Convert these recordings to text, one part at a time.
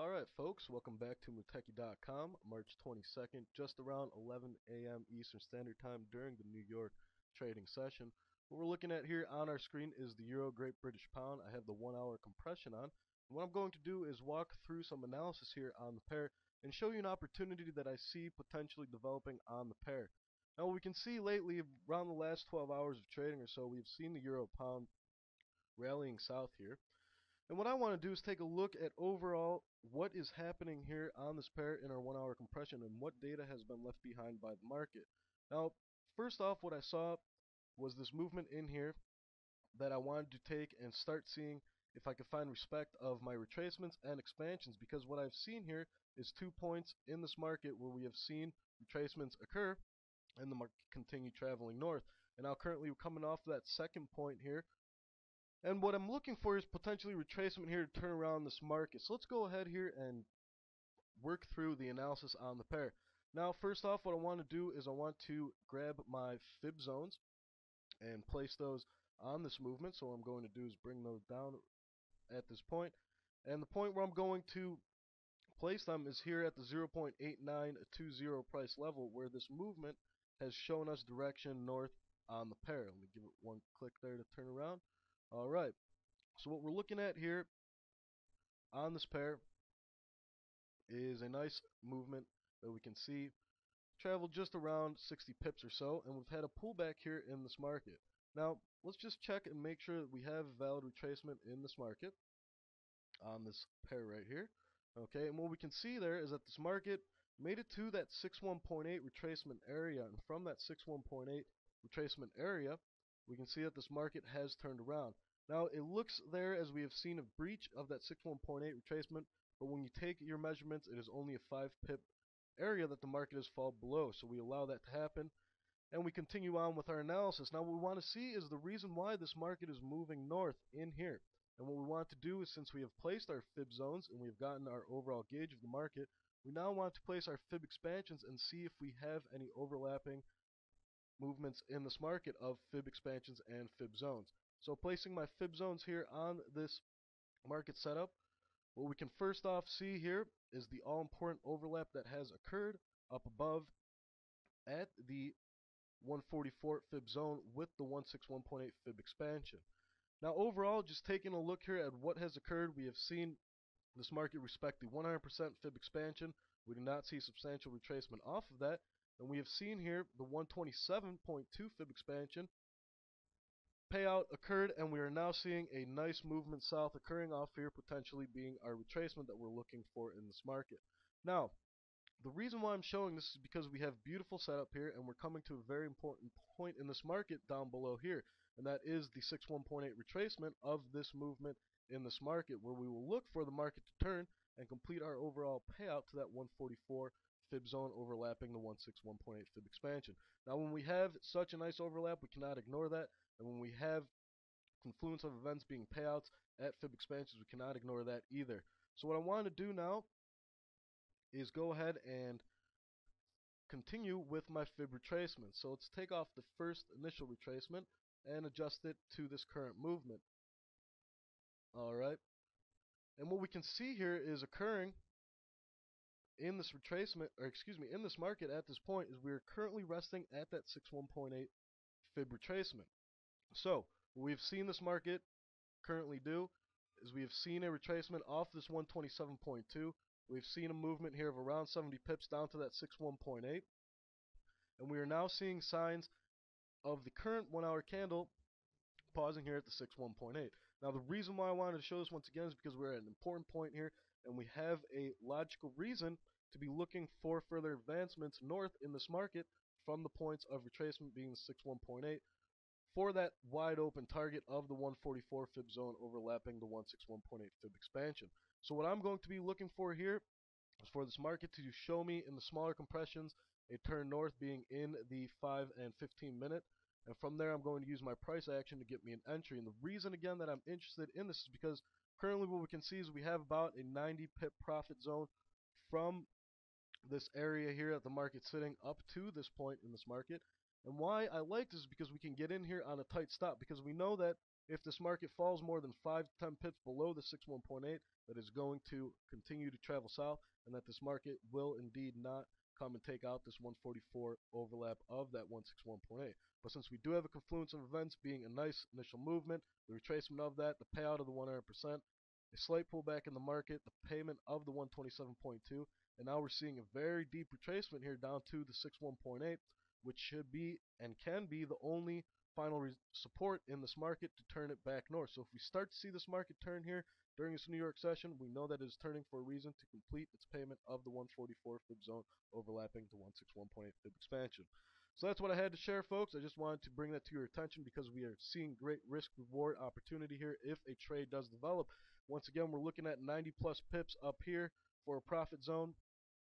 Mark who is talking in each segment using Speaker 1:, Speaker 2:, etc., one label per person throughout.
Speaker 1: Alright folks, welcome back to Muteki.com, March 22nd, just around 11 a.m. Eastern Standard Time during the New York trading session. What we're looking at here on our screen is the Euro Great British Pound. I have the 1 hour compression on. And what I'm going to do is walk through some analysis here on the pair and show you an opportunity that I see potentially developing on the pair. Now we can see lately, around the last 12 hours of trading or so, we've seen the Euro Pound rallying south here. And what I want to do is take a look at overall what is happening here on this pair in our 1 hour compression and what data has been left behind by the market. Now, first off, what I saw was this movement in here that I wanted to take and start seeing if I could find respect of my retracements and expansions, because what I've seen here is 2 points in this market where we have seen retracements occur and the market continue traveling north. And now currently we're coming off that second point here. And what I'm looking for is potentially retracement here to turn around this market. So let's go ahead here and work through the analysis on the pair. Now, first off, what I want to do is I want to grab my fib zones and place those on this movement. So what I'm going to do is bring those down at this point. And the point where I'm going to place them is here at the 0.8920 price level, where this movement has shown us direction north on the pair. Let me give it one click there to turn around. Alright, so what we're looking at here on this pair is a nice movement that we can see travel just around 60 pips or so, and we've had a pullback here in this market. Now, let's just check and make sure that we have valid retracement in this market on this pair right here. Okay, and what we can see there is that this market made it to that 61.8 retracement area, and from that 61.8 retracement area, we can see that this market has turned around. Now, it looks there as we have seen a breach of that 61.8 retracement, but when you take your measurements, it is only a 5 pip area that the market has fallen below. So we allow that to happen, and we continue on with our analysis. Now, what we want to see is the reason why this market is moving north in here. And what we want to do is, since we have placed our fib zones and we've gotten our overall gauge of the market, we now want to place our fib expansions and see if we have any overlapping movements in this market of fib expansions and fib zones. So placing my fib zones here on this market setup, what we can first off see here is the all-important overlap that has occurred up above at the 144 fib zone with the 161.8 fib expansion. Now overall, just taking a look here at what has occurred, we have seen this market respect the 100% fib expansion. We do not see substantial retracement off of that. And we have seen here the 127.2 fib expansion payout occurred, and we are now seeing a nice movement south occurring off here, potentially being our retracement that we're looking for in this market. Now, the reason why I'm showing this is because we have beautiful setup here, and we're coming to a very important point in this market down below here, and that is the 61.8 retracement of this movement in this market, where we will look for the market to turn and complete our overall payout to that 144 fib zone overlapping the 161.8 fib expansion. Now, when we have such a nice overlap, we cannot ignore that, and when we have confluence of events being payouts at fib expansions, we cannot ignore that either. So what I want to do now is go ahead and continue with my fib retracement. So let's take off the first initial retracement and adjust it to this current movement. Alright, and what we can see here is occurring in this retracement, or excuse me, in this market at this point, is we are currently resting at that 61.8 fib retracement. So what we've seen this market currently do is we have seen a retracement off this 127.2. We've seen a movement here of around 70 pips down to that 61.8, and we are now seeing signs of the current 1 hour candle pausing here at the 61.8. Now, the reason why I wanted to show this once again is because we're at an important point here, and we have a logical reason to be looking for further advancements north in this market from the points of retracement being the 61.8 for that wide open target of the 144 fib zone overlapping the 161.8 fib expansion. So what I'm going to be looking for here is for this market to show me in the smaller compressions a turn north, being in the 5 and 15 minute. And from there, I'm going to use my price action to get me an entry. And the reason, again, that I'm interested in this is because currently what we can see is we have about a 90 pip profit zone from this area here at the market sitting up to this point in this market. And why I like this is because we can get in here on a tight stop, because we know that If this market falls more than 5 to 10 pips below the 61.8, that is going to continue to travel south, and that this market will indeed not come and take out this 144 overlap of that 161.8. But since we do have a confluence of events being a nice initial movement, the retracement of that, the payout of the 100%, a slight pullback in the market, the payment of the 127.2, and now we're seeing a very deep retracement here down to the 61.8, which should be and can be the only final support in this market to turn it back north. So if we start to see this market turn here during this New York session, we know that it is turning for a reason to complete its payment of the 144 fib zone overlapping the 161.8 fib expansion. So that's what I had to share, folks. I just wanted to bring that to your attention because we are seeing great risk reward opportunity here if a trade does develop. Once again, we're looking at 90 plus pips up here for a profit zone.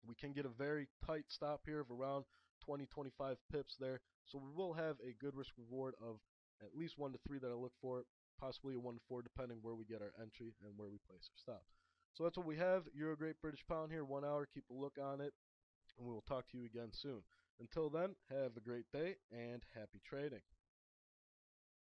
Speaker 1: We can get a very tight stop here of around 20-25 pips there. So we will have a good risk reward of at least 1 to 3 that I look for, possibly a 1 to 4 depending where we get our entry and where we place our stop. So that's what we have. Euro Great British Pound here, 1 hour. Keep a look on it, and we will talk to you again soon. Until then, have a great day and happy trading.